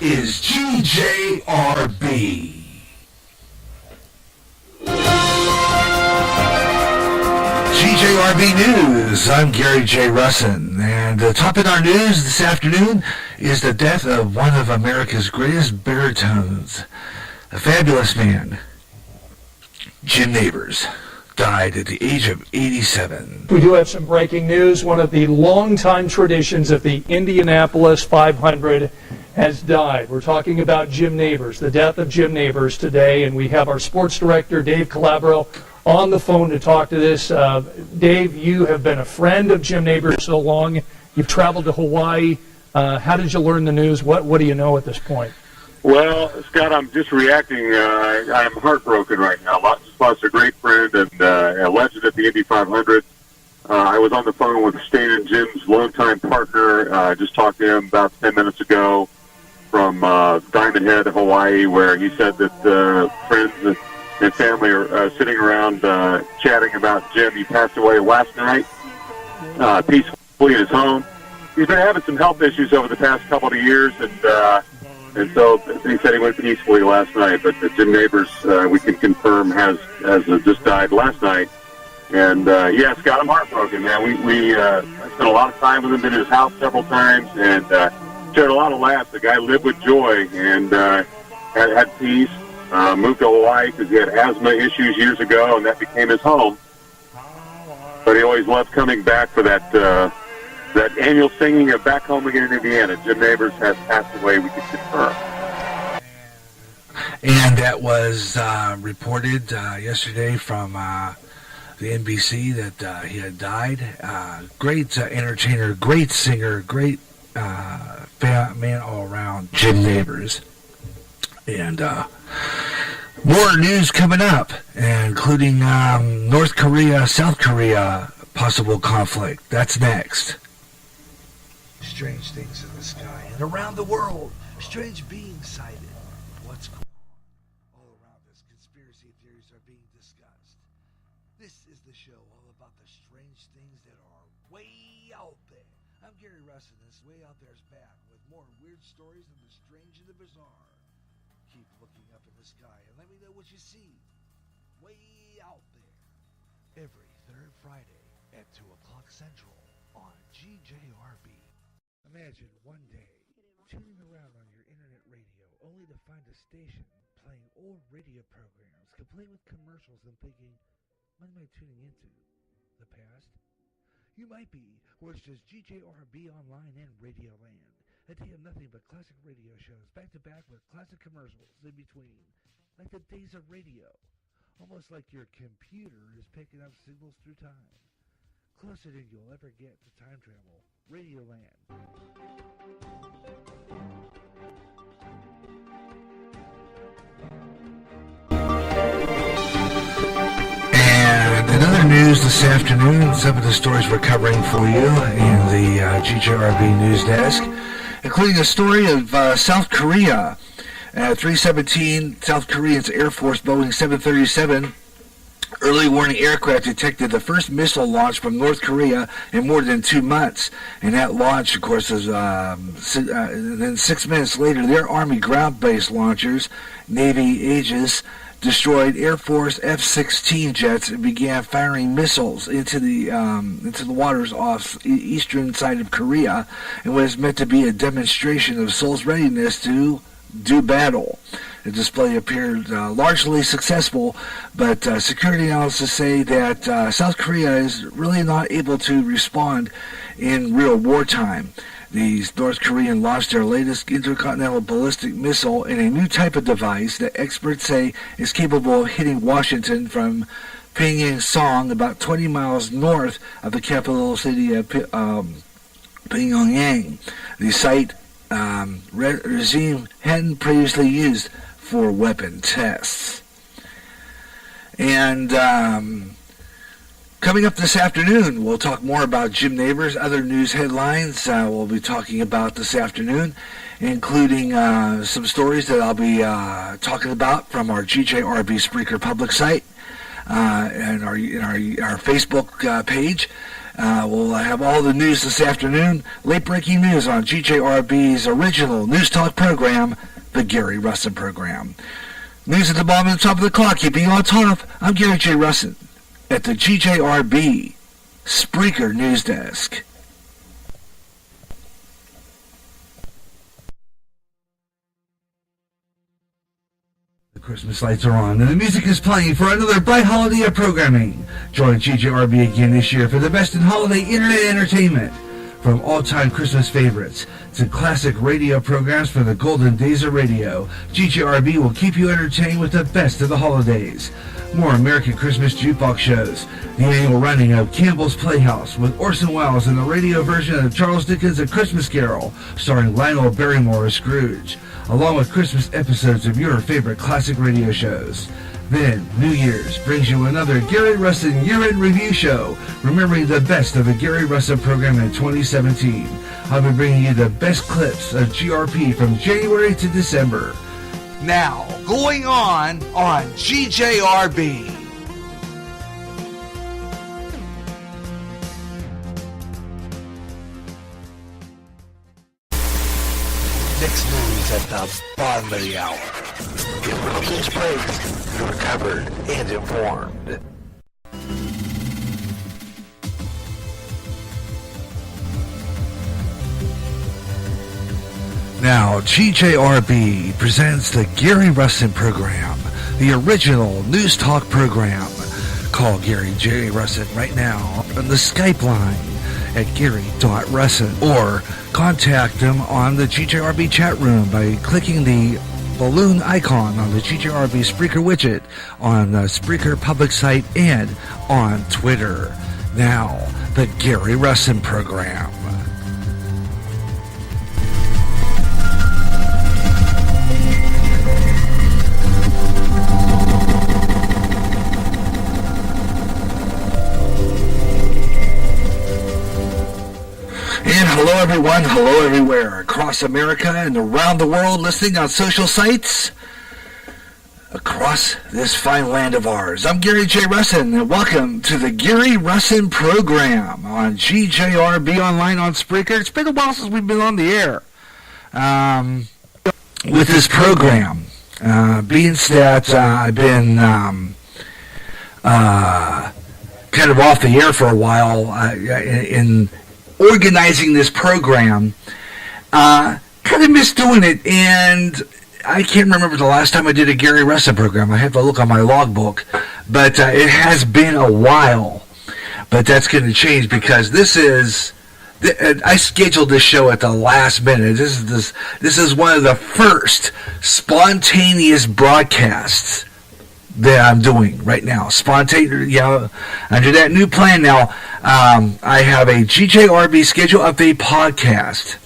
is GJRB. GJRB News. I'm Gary J. Russen, and top in our news this afternoon is the death of one of America's greatest baritones, a fabulous man. Jim Nabors died at the age of 87. We do have some breaking news. One of the longtime traditions of the Indianapolis 500 has died. We're talking about Jim Nabors, the death of Jim Nabors today, and we have our sports director, Dave Calabro, on the phone to talk to this. Dave, you have been a friend of Jim Nabors so long. You've traveled to Hawaii. How did you learn the news? What do you know at this point? Well, Scott, I'm just reacting. I'm heartbroken right now. Lost a great friend and a legend at the Indy 500. I was on the phone with Stan and Jim's longtime partner. Just talked to him about 10 minutes ago from Diamond Head, Hawaii, where he said that friends and family are sitting around chatting about Jim. He passed away last night, peacefully in his home. He's been having some health issues over the past couple of years, and so he said he went peacefully last night. But Jim Nabors, we can confirm, has just died last night. And yeah, Scott, I'm heartbroken, man. We spent a lot of time with him, been in his house several times, and shared a lot of laughs. The guy lived with joy and had peace. Moved to Hawaii because he had asthma issues years ago, and that became his home. But he always loved coming back for that annual singing of Back Home Again in Indiana. Jim Nabors has passed away, we can confirm. And that was reported yesterday from the NBC that he had died. Great entertainer, great singer, great man all around, Jim Nabors. And more news coming up, including North Korea, South Korea, possible conflict. That's next. Strange things in the sky and around the world. Strange beings sighted. What's going on? All around us, conspiracy theories are being discussed. This is the show all about the strange things that are way out there. I'm Gary Russen. This Way Out There is back with more weird stories of the strange and the bizarre. Keep looking up in the sky and let me know what you see. Way out there. Every third Friday at 2 o'clock Central on GJRB. Imagine one day tuning around on your internet radio only to find a station playing old radio programs complete with commercials and thinking, what am I tuning into? The past? You might be, or it's just GJRB Online and Radio Land. A day of nothing but classic radio shows back to back with classic commercials in between, like the days of radio. Almost like your computer is picking up signals through time. Closer than you'll ever get to time travel. Radio Land. And in other news this afternoon, some of the stories we're covering for you in the GJRB News Desk, including a story of South Korea. At 3:17, South Korea's Air Force Boeing 737 early warning aircraft detected the first missile launch from North Korea in more than 2 months. And that launch, of course, is then 6 minutes later, their Army ground-based launchers, Navy Aegis, destroyed Air Force F-16 jets and began firing missiles into the waters off the eastern side of Korea, and was meant to be a demonstration of Seoul's readiness to do battle. The display appeared largely successful, but security analysts say that South Korea is really not able to respond in real wartime. The North Korean launched their latest intercontinental ballistic missile in a new type of device that experts say is capable of hitting Washington from Pyongyang, about 20 miles north of the capital city of Pyongyang. The site regime hadn't previously used for weapon tests. And coming up this afternoon, we'll talk more about Jim Nabors. Other news headlines we'll be talking about this afternoon, including some stories that I'll be talking about from our GJRB Spreaker public site and our Facebook page. We'll have all the news this afternoon. Late-breaking news on GJRB's original news talk program, the Gary Russen Program. News at the bottom and the top of the clock. Keeping you on top, I'm Gary J. Russen at the GJRB Spreaker News Desk. The Christmas lights are on and the music is playing for another bright holiday of programming. Join GJRB again this year for the best in holiday internet entertainment. From all-time Christmas favorites to classic radio programs from the golden days of radio, GJRB will keep you entertained with the best of the holidays. More American Christmas jukebox shows, the annual running of Campbell's Playhouse with Orson Welles and the radio version of Charles Dickens' A Christmas Carol, starring Lionel Barrymore as Scrooge, along with Christmas episodes of your favorite classic radio shows. Then, New Year's brings you another Gary Russen year-end review show, remembering the best of the Gary Russen program in 2017. I'll be bringing you the best clips of GRP from January to December. Now, going on GJRB. Next news at the bottom of the hour. Get Robin's praise. You're covered and informed. Now, GJRB presents the Gary Russen Program, the original news talk program. Call Gary J. Russen right now on the Skype line at gary.russen or contact him on the GJRB chat room by clicking the balloon icon on the GJRB Spreaker widget on the Spreaker public site and on Twitter. Now, the Gary Russen Program. And hello everyone, hello everywhere, across America and around the world, listening on social sites across this fine land of ours. I'm Gary J. Russen, and welcome to the Gary Russen Program on GJRB Online on Spreaker. It's been a while since we've been on the air with this program, being that I've been kind of off the air for a while in organizing this program. Kind of missed doing it, and I can't remember the last time I did a Gary Russen program. I have to look on my logbook, but it has been a while. But that's going to change because I scheduled this show at the last minute. This is one of the first spontaneous broadcasts that I'm doing right now. Spontaneous, under that new plan now, I have a GJRB schedule update podcast,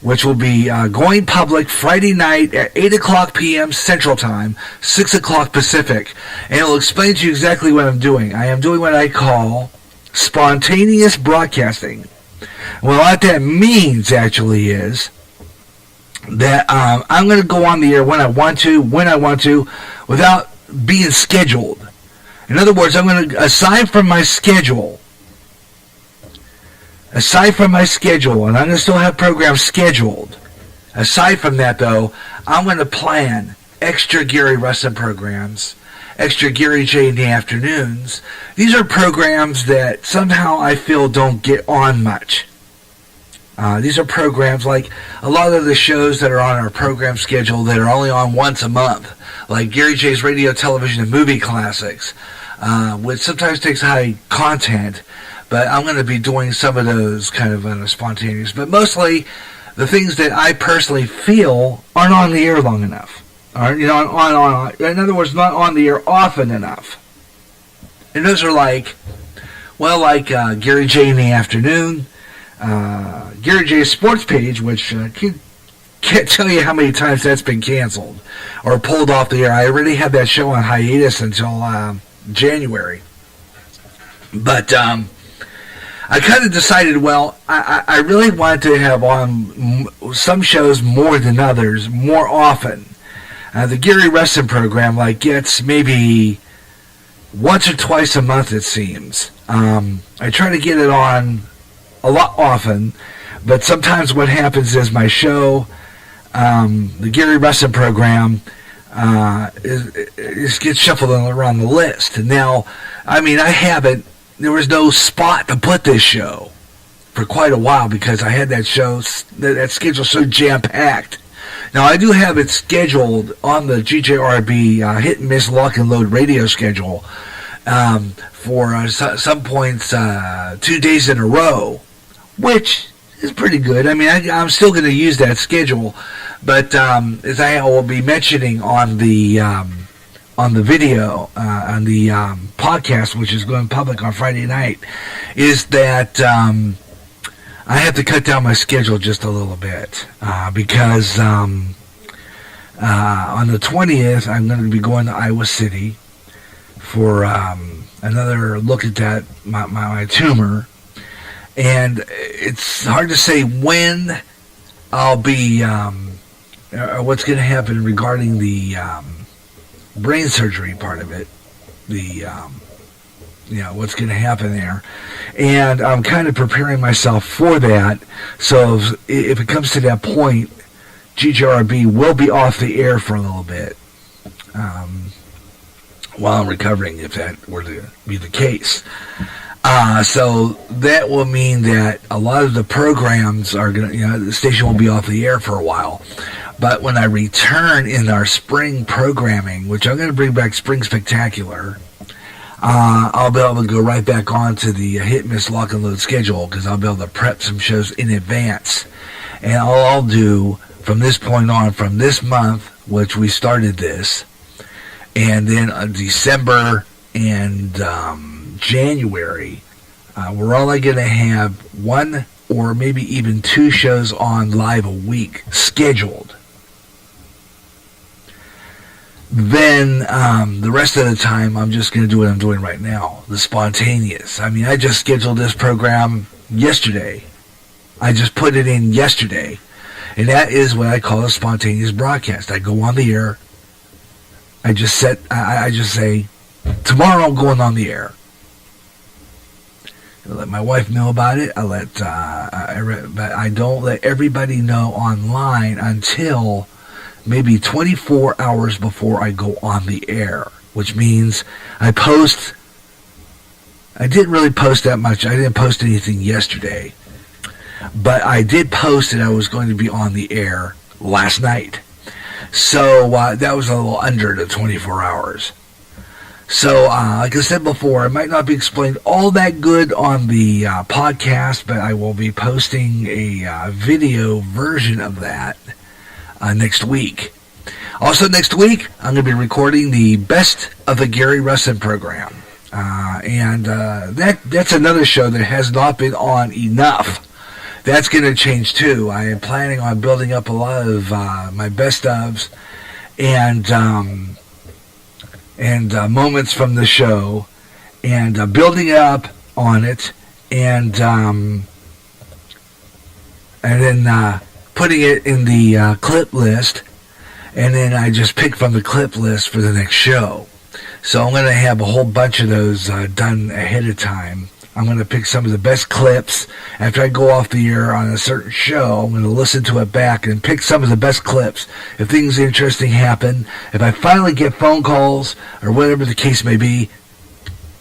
which will be going public Friday night at 8 o'clock p.m. Central Time, 6 o'clock Pacific. And it'll explain to you exactly what I'm doing. I am doing what I call spontaneous broadcasting. Well, what that means actually is that I'm going to go on the air when I want to, without being scheduled. In other words, I'm going to, aside from my schedule, and I'm going to still have programs scheduled. Aside from that, though, I'm going to plan extra Gary Russen programs, extra Gary J in the afternoons. These are programs that somehow I feel don't get on much. These are programs like a lot of the shows that are on our program schedule that are only on once a month, like Gary J's Radio, Television, and Movie Classics, which sometimes takes high content. But I'm going to be doing some of those kind of spontaneous. But mostly, the things that I personally feel aren't on the air long enough. In other words, not on the air often enough. And those are like Gary J in the afternoon, Gary J's sports page, which can't tell you how many times that's been canceled or pulled off the air. I already had that show on hiatus until January. But I kind of decided, I really wanted to have on some shows more than others, more often. The Gary Russen program gets maybe once or twice a month, it seems. I try to get it on a lot often, but sometimes what happens is my show, the Gary Russen program, is gets shuffled around the list. And now, I mean, there was no spot to put this show for quite a while because I had that schedule so jam-packed. Now, I do have it scheduled on the GJRB hit and miss lock and load radio schedule for some points 2 days in a row, which is pretty good. I mean, I'm still going to use that schedule, but as I will be mentioning on the video, on the podcast, which is going public on Friday night, is that I have to cut down my schedule just a little bit because on the 20th, I'm going to be going to Iowa City for another look at that my tumor. And it's hard to say when I'll be, or what's going to happen regarding the brain surgery part of it, what's going to happen there. And I'm kind of preparing myself for that. So if it comes to that point, GJRB will be off the air for a little bit while I'm recovering, if that were to be the case. So that will mean that a lot of the programs are going to, the station will be off the air for a while. But when I return in our spring programming, which I'm going to bring back Spring Spectacular, I'll be able to go right back on to the hit miss lock and load schedule because I'll be able to prep some shows in advance. And all I'll do from this point on, from this month, which we started this, and then December and January, we're only going to have one or maybe even 2 shows on live a week scheduled. Then the rest of the time, I'm just going to do what I'm doing right now, the spontaneous. I mean, I just scheduled this program yesterday. I just put it in yesterday. And that is what I call a spontaneous broadcast. I go on the air. I just say, tomorrow I'm going on the air. I let my wife know about it. But I don't let everybody know online until maybe 24 hours before I go on the air, which means I didn't really post that much. I didn't post anything yesterday, but I did post that I was going to be on the air last night. So that was a little under the 24 hours. So, like I said before, it might not be explained all that good on the podcast, but I will be posting a video version of that next week. Also next week, I'm going to be recording the Best of the Gary Russen program. And that's another show that has not been on enough. That's going to change too. I am planning on building up a lot of my best ofs and moments from the show, and building up on it, and then putting it in the clip list, and then I just pick from the clip list for the next show. So I'm going to have a whole bunch of those done ahead of time. I'm going to pick some of the best clips. After I go off the air on a certain show, I'm going to listen to it back and pick some of the best clips. If things interesting happen, if I finally get phone calls or whatever the case may be,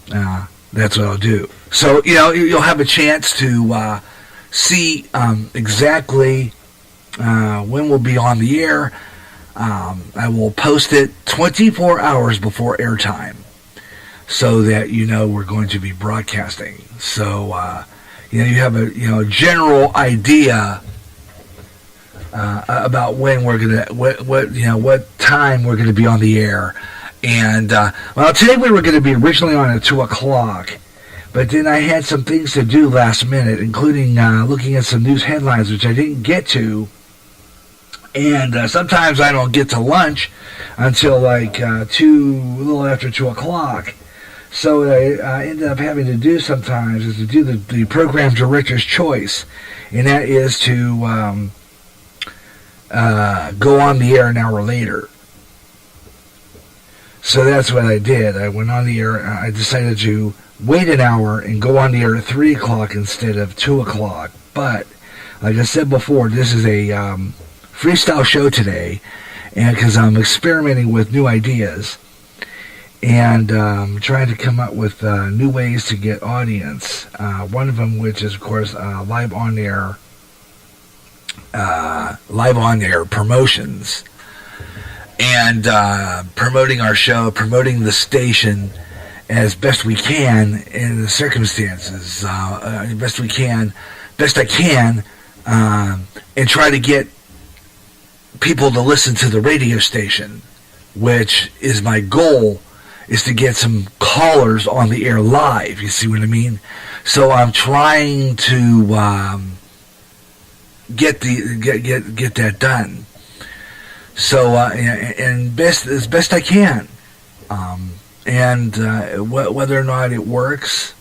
that's what I'll do. So, you'll have a chance to see exactly when we'll be on the air. I will post it 24 hours before airtime, so that we're going to be broadcasting. So you have a general idea about when we're gonna what time we're gonna be on the air. And today we were going to be originally on at 2:00, but then I had some things to do last minute, including looking at some news headlines, which I didn't get to. And sometimes I don't get to lunch until like a little after 2:00. So what I ended up having to do sometimes is to do the program director's choice, and that is to go on the air an hour later. So that's what I did. I went on the air. I decided to wait an hour and go on the air at 3 o'clock instead of 2 o'clock. But, like I said before, this is a freestyle show today, and because I'm experimenting with new ideas and trying to come up with new ways to get audience. One of them, which is, of course, live on air promotions, and promoting our show, promoting the station as best we can in the circumstances, best I can, and try to get people to listen to the radio station, which is my goal, is to get some callers on the air live. You see what I mean? So I'm trying to get that done. So and as best I can, and whether or not it works,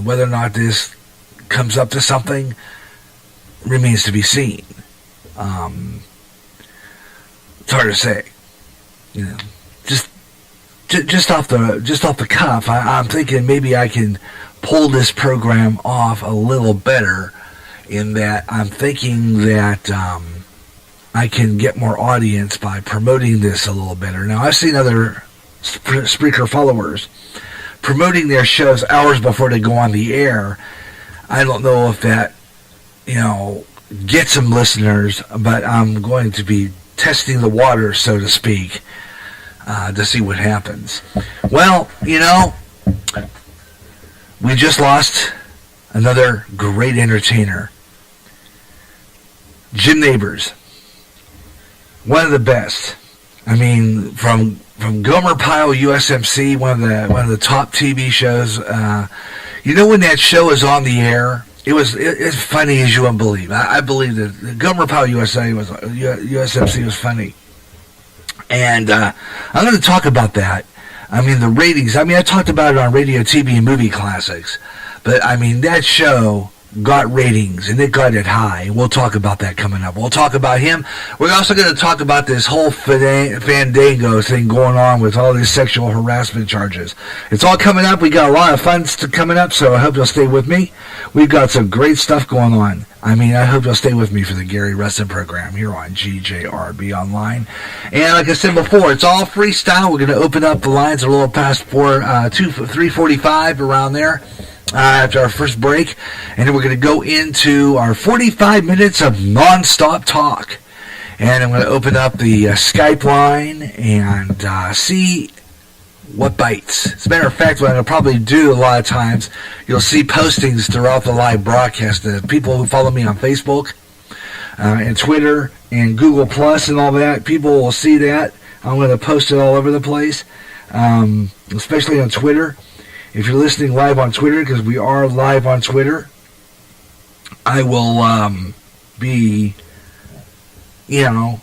whether or not this comes up to something, remains to be seen. It's hard to say, you know. Just off the cuff, I'm thinking maybe I can pull this program off a little better. In that, I'm thinking that I can get more audience by promoting this a little better. Now, I've seen other Spreaker followers promoting their shows hours before they go on the air. I don't know if that, gets some listeners, but I'm going to be testing the water, so to speak, to see what happens. Well, we just lost another great entertainer. Jim Nabors, one of the best. I mean, from Gomer Pyle USMC, one of the top TV shows. When that show was on the air, it's funny as you wouldn't believe. I believe that Gomer Pyle USMC was funny, and I'm going to talk about that. I mean, the ratings. I mean, I talked about it on Radio, TV, and Movie Classics, but I mean that show got ratings, and it got it high. We'll talk about that coming up. We'll talk about him. We're also going to talk about this whole Fandango thing going on with all these sexual harassment charges. It's all coming up. We got a lot of fun coming up, so I hope you'll stay with me. We've got some great stuff going on. I mean, I hope you'll stay with me for the Gary Russen program here on GJRB Online. And like I said before, it's all freestyle. We're going to open up the lines a little past 3:45 around there. After our first break, and then we're going to go into our 45 minutes of non-stop talk. And I'm going to open up the Skype line and see what bites. As a matter of fact, what I'll probably do a lot of times, you'll see postings throughout the live broadcast. The people who follow me on Facebook and Twitter and Google Plus and all that, people will see that. I'm going to post it all over the place, especially on Twitter. If you're listening live on Twitter, because we are live on Twitter, I will be, giving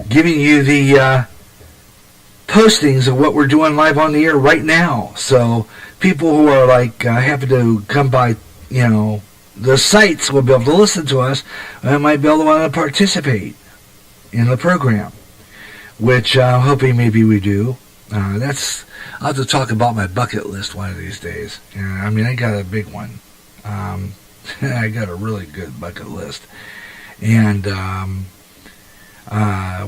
you the postings of what we're doing live on the air right now. So people who are happen to come by, the sites will be able to listen to us and might be able to want to participate in the program, which I'm hoping maybe we do. I'll have to talk about my bucket list one of these days. I mean, I got a big one. I got a really good bucket list. And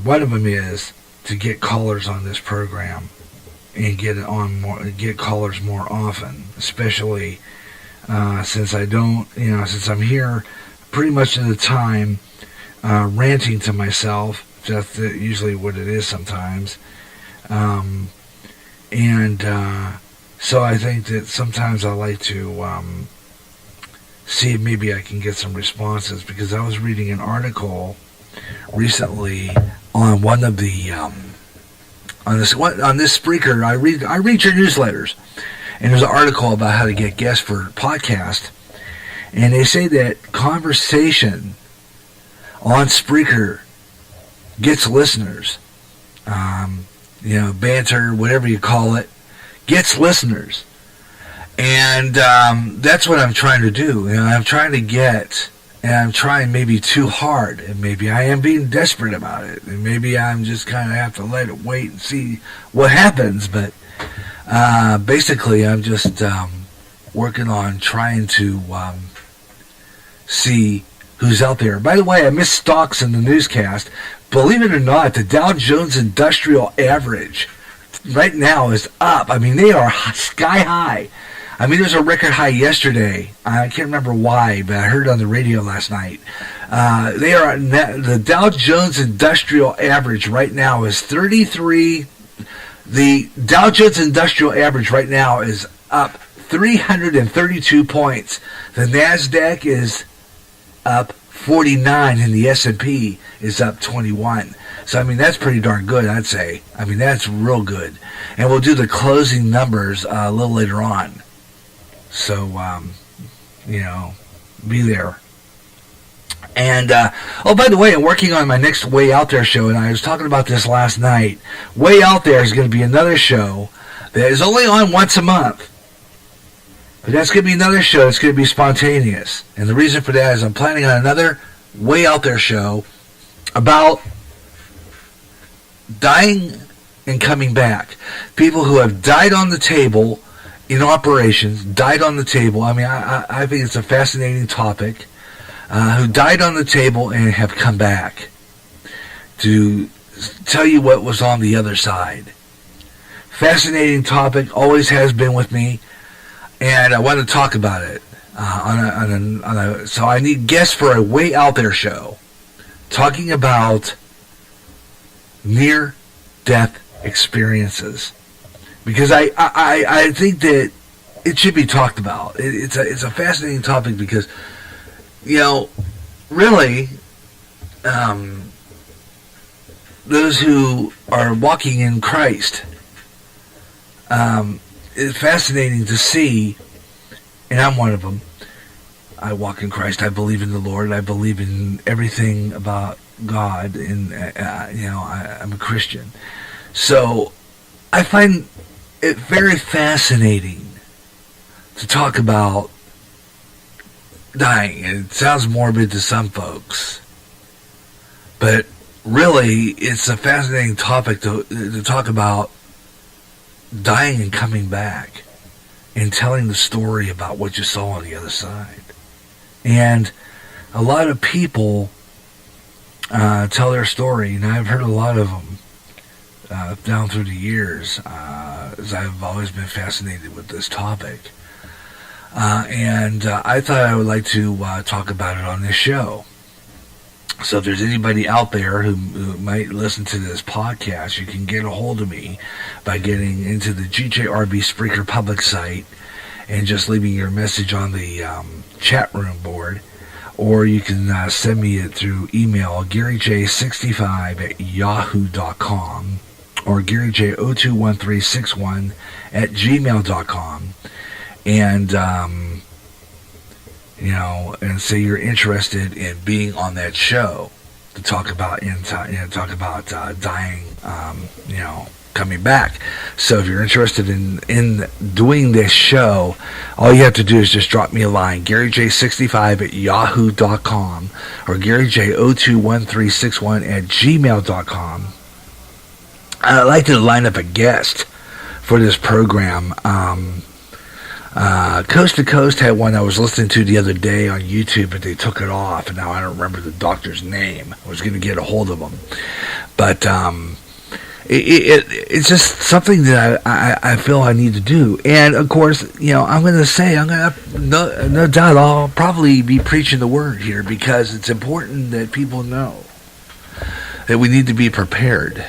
one of them is to get callers on this program and get callers more often, especially since since I'm here pretty much at the time ranting to myself. That's usually what it is sometimes. So I think that sometimes I like to see if maybe I can get some responses, because I was reading an article recently on one of the on this Spreaker. I read your newsletters, and there's an article about how to get guests for podcast, and they say that conversation on Spreaker gets listeners. Banter, whatever you call it, gets listeners. And that's what I'm trying to do. I'm trying to get, and I'm trying maybe too hard, and maybe I am being desperate about it, and maybe I'm just kind of have to let it wait and see what happens, but Basically, I'm just working on trying to see who's out there. By the way, I missed stocks in the newscast. Believe it or not, the Dow Jones Industrial Average right now is up. I mean, they are sky high. I mean, there's a record high yesterday. I can't remember why, but I heard it on the radio last night. The Dow Jones Industrial Average right now is 33. The Dow Jones Industrial Average right now is up 332 points. The NASDAQ is up 49, and the S&P is up 21. So, I mean, that's pretty darn good, I'd say. I mean, that's real good. And we'll do the closing numbers a little later on. So, be there. And, by the way, I'm working on my next Way Out There show, and I was talking about this last night. Way Out There is going to be another show that is only on once a month. But that's going to be another show that's going to be spontaneous. And the reason for that is I'm planning on another Way Out There show about dying and coming back. People who have died on the table in operations, died on the table. I mean, I think it's a fascinating topic. Who died on the table and have come back to tell you what was on the other side. Fascinating topic, always has been with me, and I want to talk about it. So I need guests for a Way Out There show, talking about near-death experiences, because I think that it should be talked about. It's a fascinating topic because, really, those who are walking in Christ, it's fascinating to see, and I'm one of them. I walk in Christ. I believe in the Lord. I believe in everything about God, and I'm a Christian. So I find it very fascinating to talk about dying. It sounds morbid to some folks, but really it's a fascinating topic to talk about dying and coming back and telling the story about what you saw on the other side. And a lot of people tell their story, and I've heard a lot of them down through the years, as I've always been fascinated with this topic. And I thought I would like to talk about it on this show. So if there's anybody out there who might listen to this podcast, you can get a hold of me by getting into the GJRB Spreaker public site and just leaving your message on the chat room board. Or you can send me it through email, GaryJ65@yahoo.com or GaryJ021361@gmail.com. And, and say you're interested in being on that show to talk about dying, coming back. So if you're interested in doing this show, all you have to do is just drop me a line, GaryJ65@yahoo.com or GaryJ021361@gmail.com. I'd like to line up a guest for this program. Coast to Coast had one I was listening to the other day on YouTube, but they took it off, and now I don't remember the doctor's name. I was going to get a hold of him. But it's just something that I feel I need to do. And, of course, I'm going to no doubt I'll probably be preaching the word here, because it's important that people know that we need to be prepared.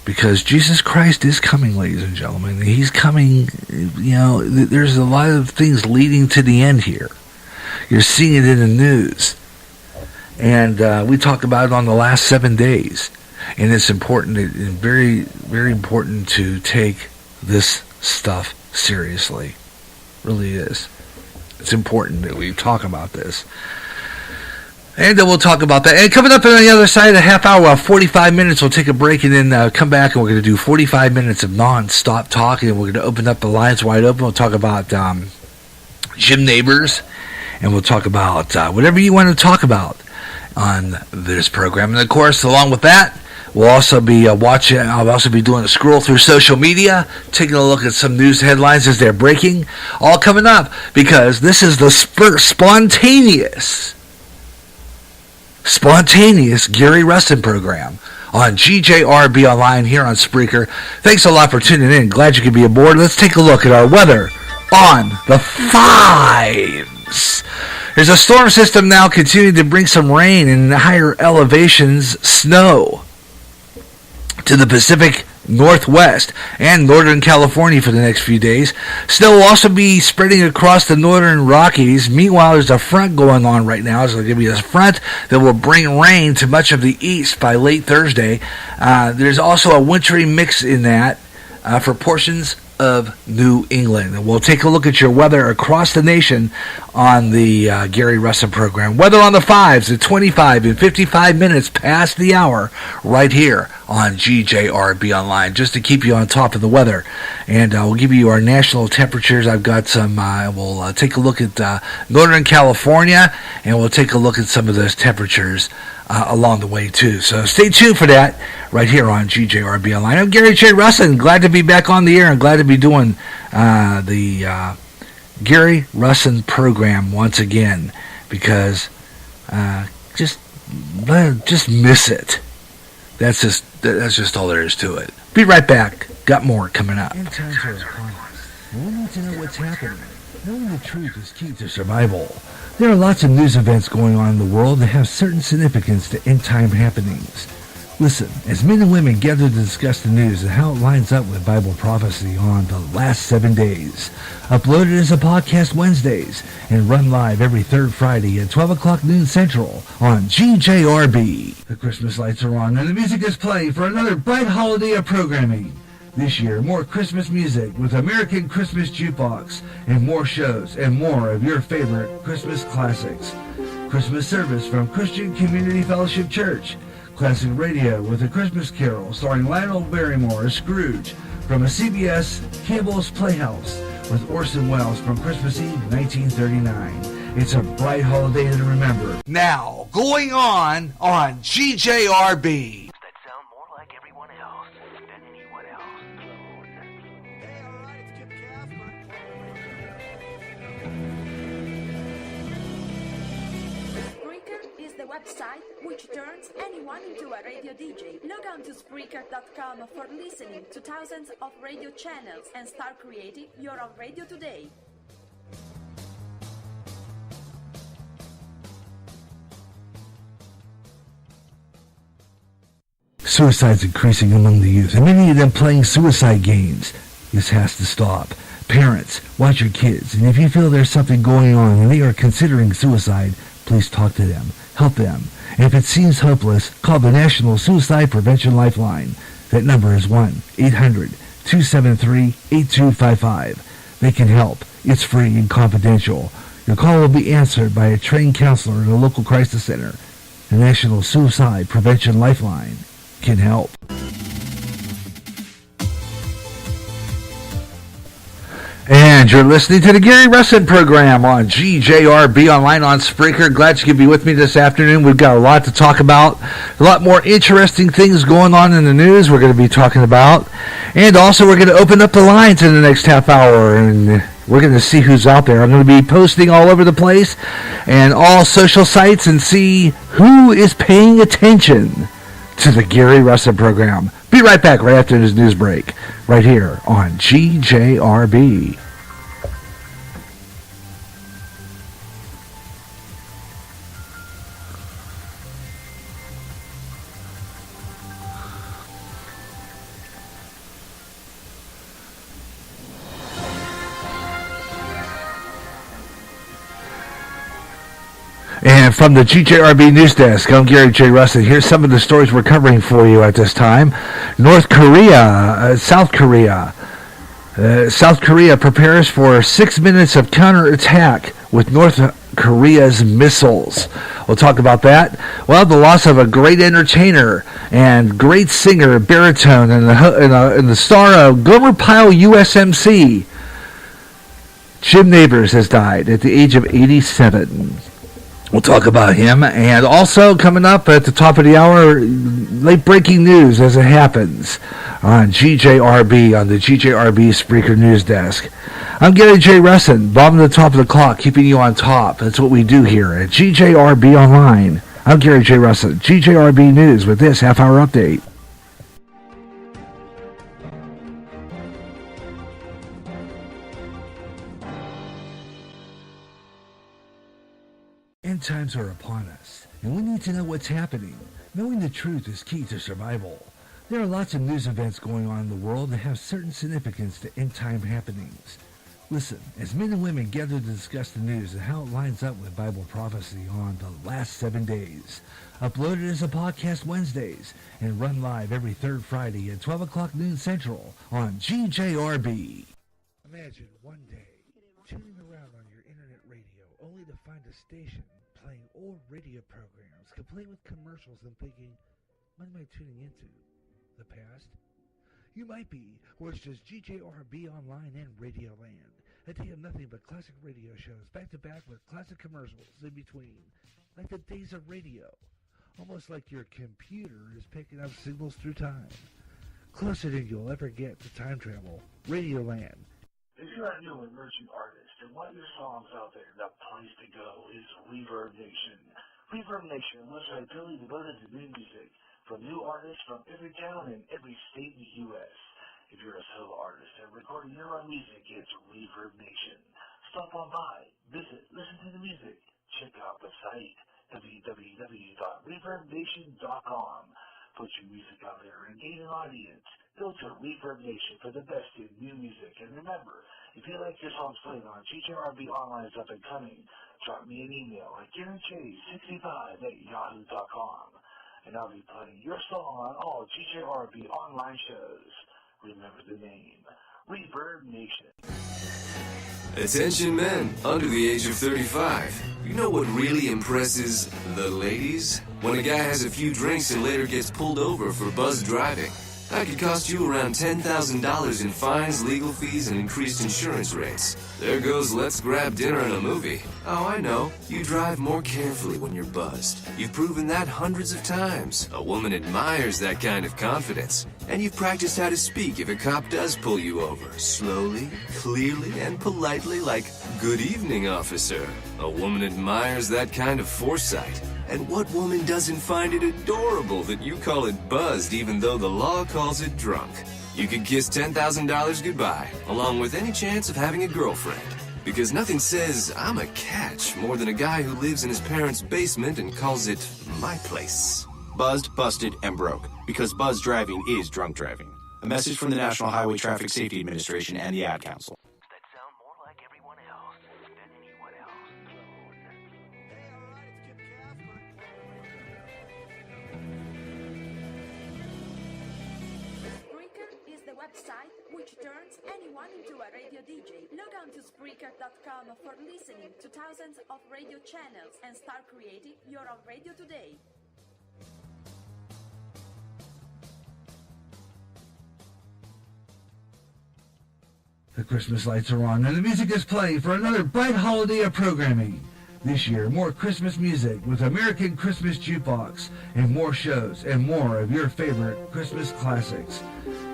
Because Jesus Christ is coming, ladies and gentlemen. He's coming, there's a lot of things leading to the end here. You're seeing it in the news. And we talk about it on the last 7 days. And it's important, very, very important to take this stuff seriously. It really is. It's important that we talk about this. And then we'll talk about that. And coming up on the other side of the half hour, 45 minutes, we'll take a break and then come back, and we're going to do 45 minutes of non-stop talking. And we're going to open up the lines wide open. We'll talk about Jim Neighbors, and we'll talk about whatever you want to talk about on this program. And, of course, along with that, We'll also be watching. I'll also be doing a scroll through social media, taking a look at some news headlines as they're breaking. All coming up because this is the spontaneous Gary Russen program on GJRB Online here on Spreaker. Thanks a lot for tuning in. Glad you could be aboard. Let's take a look at our weather on the 5s. There's a storm system now continuing to bring some rain and higher elevations, snow to the Pacific Northwest and Northern California for the next few days. Snow will also be spreading across the Northern Rockies. Meanwhile, there's a front going on right now. It's going to be a front that will bring rain to much of the east by late Thursday. There's also a wintry mix in that for portions of New England. And we'll take a look at your weather across the nation on the Gary Russen program. Weather on the 5s at 25 and 55 minutes past the hour right here on GJRB Online, just to keep you on top of the weather. And we'll give you our national temperatures. I've got some, we'll take a look at Northern California, and we'll take a look at some of those temperatures along the way too. So stay tuned for that right here on GJRB Online. I'm Gary J. Russen. Glad to be back on the air and glad to be doing the Gary Russen program once again, because just miss it. That's just all there is to it. Be right back. Got more coming up. End times are upon us. We need to know what's happening. Knowing the truth is key to survival. There are lots of news events going on in the world that have certain significance to end-time happenings. Listen, as men and women gather to discuss the news and how it lines up with Bible prophecy on the last 7 days. Uploaded as a podcast Wednesdays and run live every third Friday at 12 o'clock noon Central on GJRB. The Christmas lights are on and the music is playing for another bright holiday of programming. This year, more Christmas music with American Christmas Jukebox and more shows and more of your favorite Christmas classics. Christmas service from Christian Community Fellowship Church. Classic radio with A Christmas Carol starring Lionel Barrymore as Scrooge from a CBS Campbell's Playhouse with Orson Welles from Christmas Eve 1939. It's a bright holiday to remember. Now, going on GJRB. Website which turns anyone into a radio DJ. Log on to Spreaker.com for listening to thousands of radio channels and start creating your own radio today. Suicide's increasing among the youth, and many of them playing suicide games. This has to stop. Parents, watch your kids, and if you feel there's something going on and they are considering suicide, please talk to them. Help them. And if it seems hopeless, call the National Suicide Prevention Lifeline. That number is 1-800-273-8255. They can help. It's free and confidential. Your call will be answered by a trained counselor in a local crisis center. The National Suicide Prevention Lifeline can help. And you're listening to the Gary Russen program on GJRB Online on Spreaker. Glad you could be with me this afternoon. We've got a lot to talk about, a lot more interesting things going on in the news we're going to be talking about. And also we're going to open up the lines in the next half hour, and we're going to see who's out there. I'm going to be posting all over the place and all social sites and see who is paying attention to the Gary Russen program. Be right back right after this news break, right here on GJRB. And from the GJRB News Desk, I'm Gary J. Russen. Here's some of the stories we're covering for you at this time. South Korea prepares for 6 minutes of counterattack with North Korea's missiles. We'll talk about that. Well, the loss of a great entertainer and great singer, baritone, and the star of Gomer Pyle USMC, Jim Nabors, has died at the age of 87. We'll talk about him. And also coming up at the top of the hour, late breaking news as it happens on GJRB, on the GJRB Spreaker News Desk. I'm Gary J. Russen, bottom of the top of the clock, keeping you on top. That's what we do here at GJRB Online. I'm Gary J. Russen, GJRB News, with this half-hour update. End times are upon us, and we need to know what's happening. Knowing the truth is key to survival. There are lots of news events going on in the world that have certain significance to end-time happenings. Listen, as men and women gather to discuss the news and how it lines up with Bible prophecy on the last 7 days. Uploaded as a podcast Wednesdays and run live every third Friday at 12 o'clock noon Central on GJRB. Imagine one day tuning around on your internet radio only to find a station playing old radio programs complete with commercials and thinking, what am I tuning into? The past? You might be, or it's just GJRB Online and Radio Land. A day of nothing but classic radio shows back to back with classic commercials in between. Like the days of radio. Almost like your computer is picking up signals through time. Closer than you'll ever get to time travel. Radio Land. If you're a new emerging artist and want your songs out there, the place to go is Reverb Nation. Reverb Nation, a website totally devoted to new music from new artists from every town and every state in the U.S. If you're a solo artist and recording your own music, it's Reverb Nation. Stop on by, visit, listen to the music. Check out the site, www.reverbnation.com. Put your music out there and gain an audience. Go to Reverb Nation for the best in new music. And remember, if you like your songs played on GJRB Online's Up and Coming, drop me an email at GaryJ65@yahoo.com. And I'll be playing your song on all GJRB Online shows. Remember the name, Reverb Nation. Attention men under the age of 35. You know what really impresses the ladies? When a guy has a few drinks and later gets pulled over for buzz driving. That could cost you around $10,000 in fines, legal fees, and increased insurance rates. There goes let's grab dinner and a movie. Oh, I know. You drive more carefully when you're buzzed. You've proven that hundreds of times. A woman admires that kind of confidence. And you've practiced how to speak if a cop does pull you over. Slowly, clearly, and politely like, "Good evening, officer." A woman admires that kind of foresight. And what woman doesn't find it adorable that you call it buzzed even though the law calls it drunk? You could kiss $10,000 goodbye, along with any chance of having a girlfriend. Because nothing says, "I'm a catch," more than a guy who lives in his parents' basement and calls it my place. Buzzed, busted, and broke. Because buzz driving is drunk driving. A message from the National Highway Traffic Safety Administration and the Ad Council. That sound more like everyone else than anyone else. Spreaker is the website which turns anyone into a radio DJ. Log on to Spreaker.com for listening to thousands of radio channels and start creating your own radio today. The Christmas lights are on and the music is playing for another bright holiday of programming. This year, more Christmas music with American Christmas Jukebox and more shows and more of your favorite Christmas classics.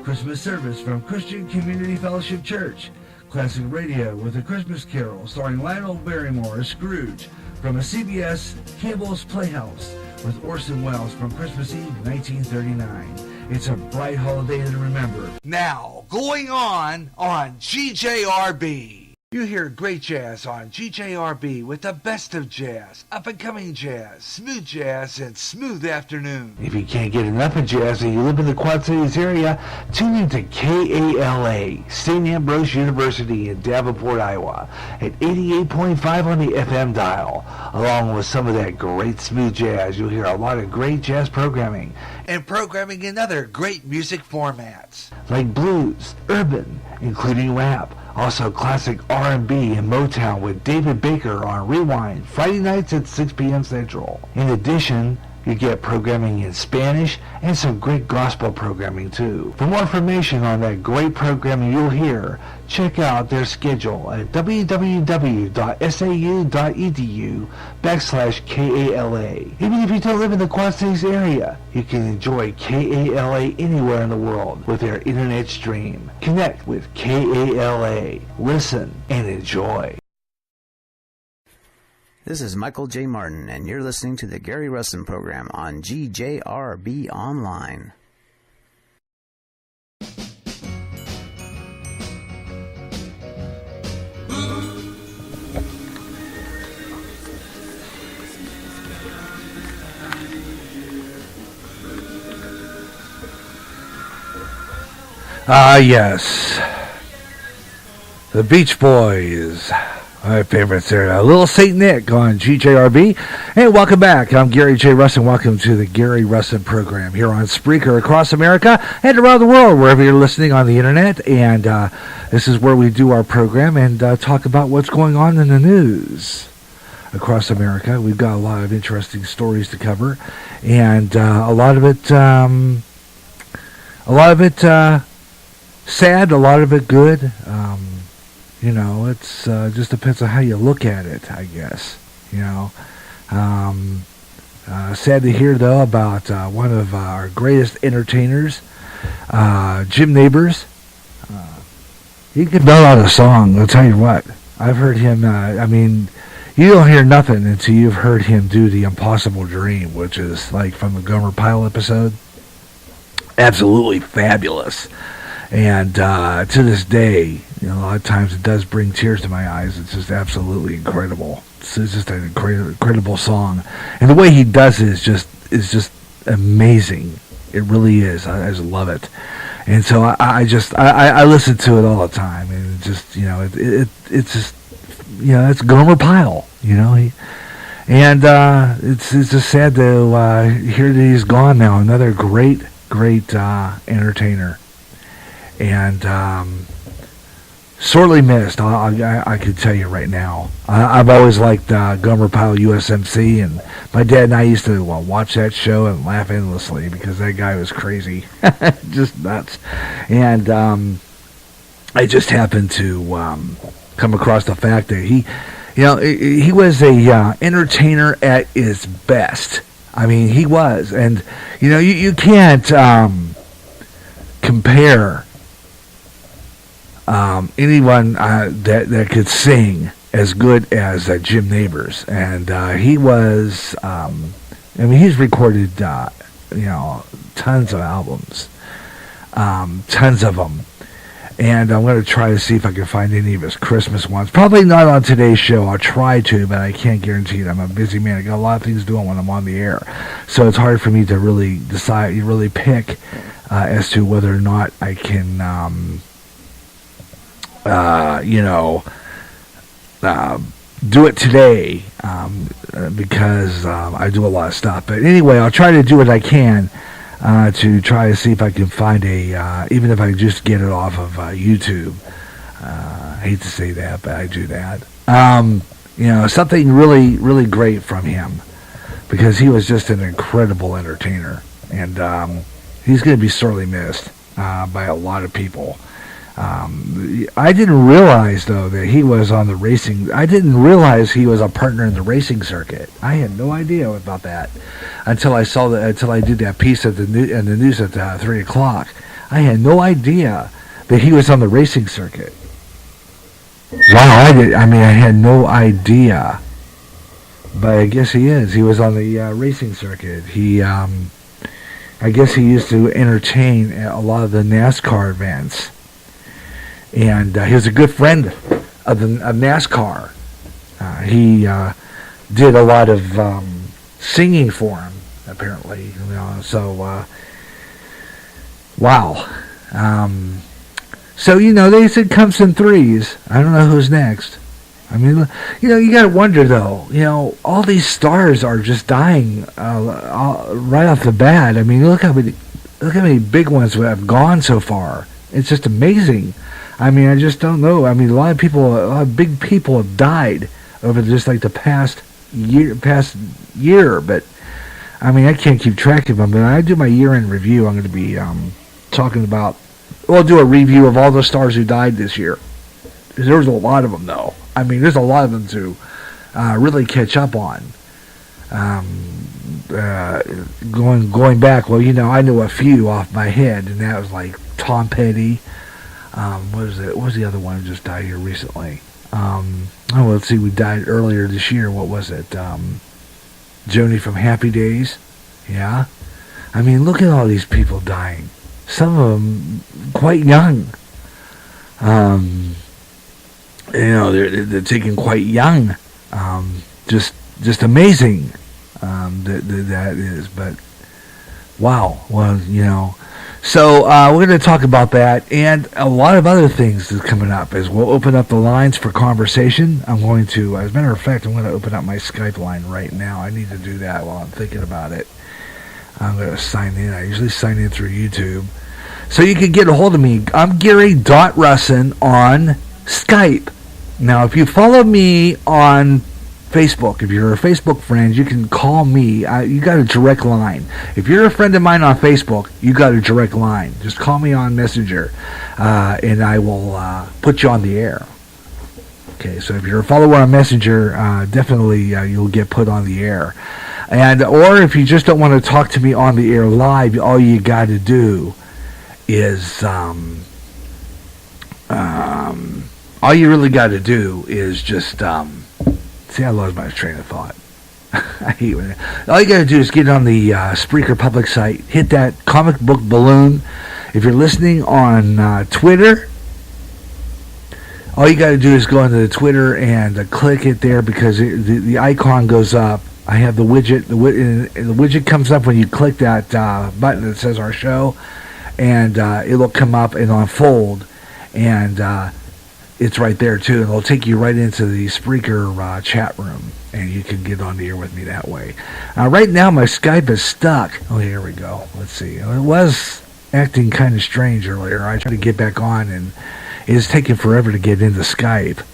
Christmas service from Christian Community Fellowship Church. Classic radio with a Christmas Carol starring Lionel Barrymore as Scrooge from a CBS Campbell's Playhouse with Orson Welles from Christmas Eve 1939. It's a bright holiday to remember. Now, going on GJRB. You hear great jazz on GJRB with the best of jazz, up-and-coming jazz, smooth jazz, and smooth afternoon. If you can't get enough of jazz and you live in the Quad Cities area, tune in to KALA, St. Ambrose University in Davenport, Iowa, at 88.5 on the FM dial. Along with some of that great smooth jazz, you'll hear a lot of great jazz programming. And programming in other great music formats. Like blues, urban, including rap. Also classic R&B and Motown with David Baker on Rewind, Friday nights at 6 p.m. Central. In addition, You get programming in Spanish and some great gospel programming too. For more information on that great programming you'll hear, check out their schedule at www.sau.edu/KALA. Even if you don't live in the Quad Cities area, you can enjoy KALA anywhere in the world with their internet stream. Connect with KALA. Listen and enjoy. This is Michael J. Martin, and you're listening to the Gary Russen program on GJRB Online. Yes. The Beach Boys. My favorites there. Little Saint Nick on GJRB. Hey, welcome back. I'm Gary J. Russen. Welcome to the Gary Russen program here on Spreaker across America and around the world, wherever you're listening on the internet. And this is where we do our program and talk about what's going on in the news across America. We've got a lot of interesting stories to cover, and a lot of it sad, a lot of it good. You know, it's just depends on how you look at it, I guess. You know, sad to hear though about one of our greatest entertainers, Jim Nabors. He can belt out a song. I'll tell you what. I've heard him. I mean, you don't hear nothing until you've heard him do the Impossible Dream, which is like from the Gomer Pyle episode. Absolutely fabulous. And to this day, you know, a lot of times it does bring tears to my eyes. It's just absolutely incredible. It's just an incredible song, and the way he does it is just amazing. It really is. I just love it, and so I listen to it all the time, and it just, you know, it's just, you know, it's Gomer Pyle, you know, it's just sad to hear that he's gone now. Another great entertainer. And sorely missed. I could tell you right now. I've always liked Gomer Pyle USMC, and my dad and I used to watch that show and laugh endlessly because that guy was crazy, just nuts. And I just happened to come across the fact that he was a entertainer at his best. I mean, he was, and you know, you can't compare anyone that could sing as good as Jim Nabors, and he was. I mean, he's recorded, you know, tons of albums, tons of them, and I'm going to try to see if I can find any of his Christmas ones. Probably not on today's show. I'll try to, but I can't guarantee it. I'm a busy man. I got a lot of things doing when I'm on the air, so it's hard for me to really decide, really pick as to whether or not I can. Do it today because I do a lot of stuff. But anyway, I'll try to do what I can to try to see if I can find even if I just get it off of YouTube. I hate to say that, but I do that. You know, something really, really great from him, because he was just an incredible entertainer, and he's going to be sorely missed by a lot of people. I didn't realize though that he was on the racing. I didn't realize he was a partner in the racing circuit. I had no idea about that until I did that piece in the news at 3:00. I had no idea that he was on the racing circuit. Wow, I had no idea, but I guess he is. He was on the racing circuit. I guess he used to entertain at a lot of the NASCAR events. And he was a good friend of NASCAR. He did a lot of singing for him, apparently. You know, so wow. So, you know, they said comes in threes. I don't know who's next. I mean, you know, you got to wonder though. You know, all these stars are just dying right off the bat. I mean, look how many big ones have gone so far. It's just amazing. I mean, I just don't know. I mean, a lot of big people have died over just like the past year. But I mean, I can't keep track of them, but when I do my year-end review, I'm going to be talking about, we'll do a review of all the stars who died this year. There was a lot of them, though. I mean, there's a lot of them to really catch up on. Going back, well, I know a few off my head, and that was like Tom Petty. What was it? What was the other one who just died here recently? Let's see, we died earlier this year. What was it? Joni from Happy Days. Yeah. I mean, look at all these people dying. Some of them quite young. They're taken quite young. Just amazing. That is, but wow. Well, So we're going to talk about that and a lot of other things that's coming up as we'll open up the lines for conversation. I'm going to, as a matter of fact, I'm going to open up my Skype line right now. I need to do that while I'm thinking about it. I'm going to sign in. I usually sign in through YouTube. So you can get a hold of me. I'm Gary.Russen on Skype. Now, if you follow me on Facebook, if you're a Facebook friend, you can call me. You got a direct line. If you're a friend of mine on Facebook, you got a direct line. Just call me on Messenger, and I will put you on the air. Okay, so if you're a follower on Messenger, definitely you'll get put on the air. Or if you just don't want to talk to me on the air live, all you got to do is all you really got to do is just see, I lost my train of thought. I hate when all you got to do is get on the Spreaker public site, hit that comic book balloon. If you're listening on Twitter, all you got to do is go into the Twitter and click it there because the icon goes up. I have the widget. The widget comes up when you click that button that says our show, and it'll come up and unfold, and it's right there too, and it'll take you right into the Spreaker chat room, and you can get on the air with me that way. Right now, my Skype is stuck. Oh, here we go. Let's see. It was acting kind of strange earlier. I tried to get back on, and it's taking forever to get into Skype.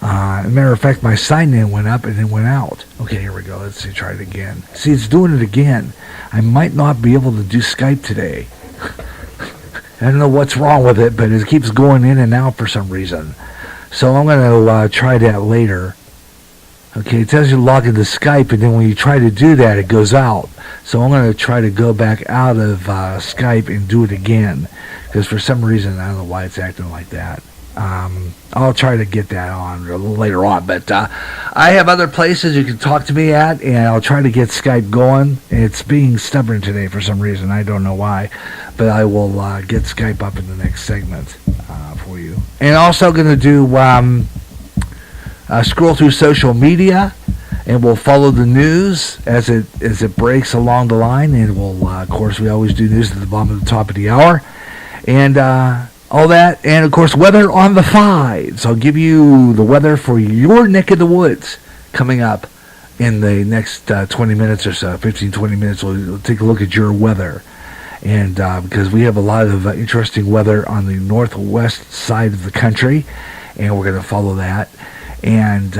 As a matter of fact, my sign-in went up and then went out. Okay, here we go. Let's see. Try it again. See, it's doing it again. I might not be able to do Skype today. I don't know what's wrong with it, but it keeps going in and out for some reason. So I'm going to try that later. Okay, it tells you to log into Skype, and then when you try to do that, it goes out. So I'm going to try to go back out of Skype and do it again, because for some reason, I don't know why it's acting like that. I'll try to get that on a little later on, but I have other places you can talk to me at, and I'll try to get Skype going. It's being stubborn today for some reason. I don't know why, but I will get Skype up in the next segment for you. And also going to do scroll through social media, and we'll follow the news as it breaks along the line, and we'll of course we always do news at the bottom of the top of the hour, and all that, and of course weather on the 5s. I'll give you the weather for your neck of the woods coming up in the next 20 minutes or so, 15-20 minutes. We'll take a look at your weather, and because we have a lot of interesting weather on the northwest side of the country, and we're going to follow that and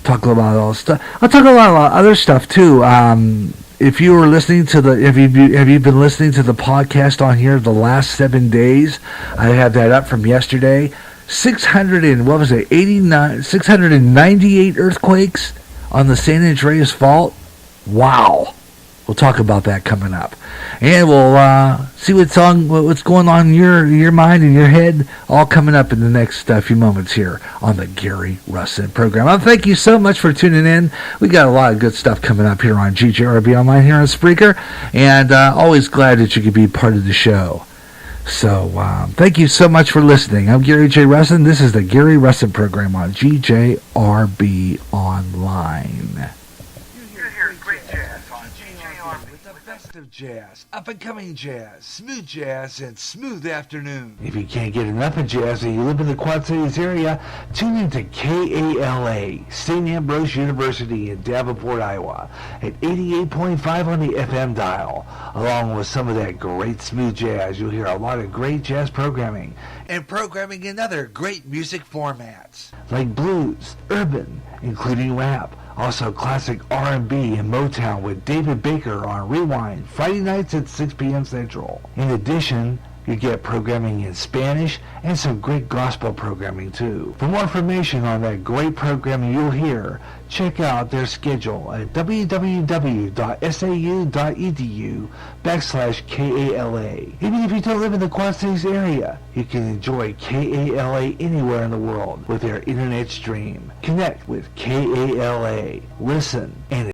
talk about all stuff. I'll talk about other stuff too. If you were listening to have you been listening to the podcast on here the last 7 days? I have that up from yesterday. 698 earthquakes on the San Andreas Fault. Wow. We'll talk about that coming up, and we'll see what's going on in your mind and your head, all coming up in the next few moments here on the Gary Russen program. Well, thank you so much for tuning in. We got a lot of good stuff coming up here on GJRB Online here on Spreaker, and always glad that you could be part of the show. So thank you so much for listening. I'm Gary J. Russen. This is the Gary Russen program on GJRB Online. Of jazz, up-and-coming jazz, smooth jazz, and smooth afternoon. If you can't get enough of jazz and you live in the Quad Cities area, tune in to KALA, St. Ambrose University in Davenport, Iowa, at 88.5 on the FM dial. Along with some of that great smooth jazz, you'll hear a lot of great jazz programming. And programming in other great music formats. Like blues, urban, including rap, Also, classic R&B and Motown with David Baker on Rewind, Friday nights at 6 p.m. Central. In addition, you get programming in Spanish and some great gospel programming too. For more information on that great programming you'll hear, check out their schedule at www.sau.edu/KALA. Even if you don't live in the Quad Cities area, you can enjoy KALA anywhere in the world with their internet stream. Connect with KALA. Listen and